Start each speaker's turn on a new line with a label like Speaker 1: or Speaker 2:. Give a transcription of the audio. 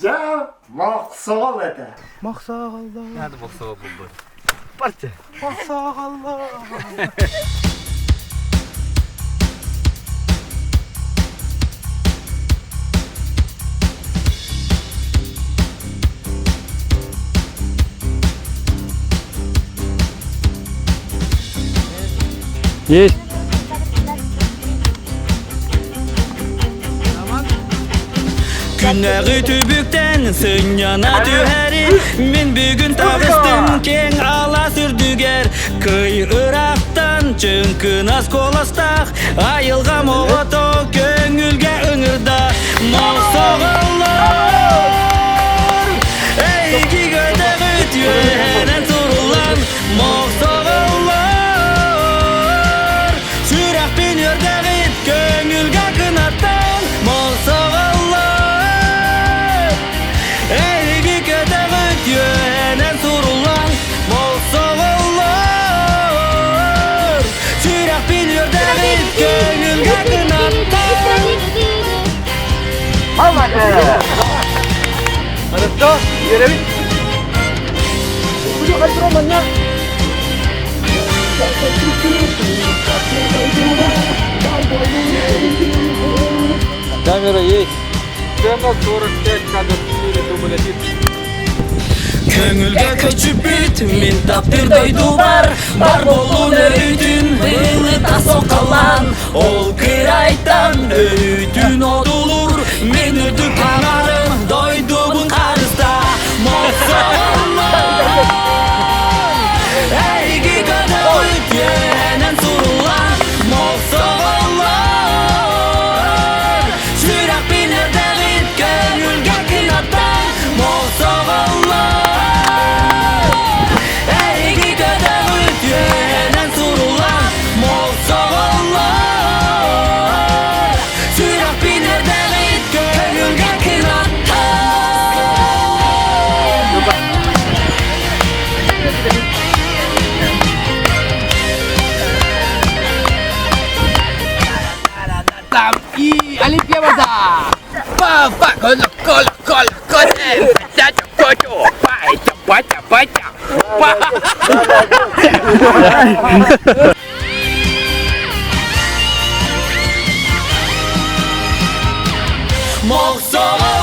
Speaker 1: Barcha moqsog'al edi.
Speaker 2: Moqsog'allar.
Speaker 3: Hadi moqsog'al bo'ldi.
Speaker 2: Barcha moqsog'allar.
Speaker 4: Yes.
Speaker 5: Günleri tübükten sınyana tüheri Min bugün tağıstım keng ala sürdüger Kıy Irak'tan çınkın az kolastak Ayılgam oğato köngülge ıngırda Moğsoğullar Eygi göde gütüyor henen sorulan Moğsoğullar Sürak biniyor dağıt köngülge kınattan Moğsoğullar Eygi göde gütüyor henen sorulan Moğsoğullar Sürak biniyor dağıt köngülge kınattan
Speaker 2: Ada yere bir. Bujuk kali romannya.
Speaker 4: Kamera yes.
Speaker 2: Tengok turun tek kadar ini tu boleh dit.
Speaker 5: Köngülge köçüp bit, min tapdirday duvar Bar bolun öğütün, hılı da sokalan Ol kıraytan, öğütün odulur Min üdü kanarım, doydubun karısta Moğsoğullar Eygi göde uyut yenen surulan Moğsoğullar Sürak biner devit, köngülge kınatan Moğsoğullar Eygi göde uyut yenen surulan Moğsoğullar Sürak biner devit, köngülge kınatan
Speaker 2: Alipia basa. Pa kol
Speaker 5: Moğsoğullar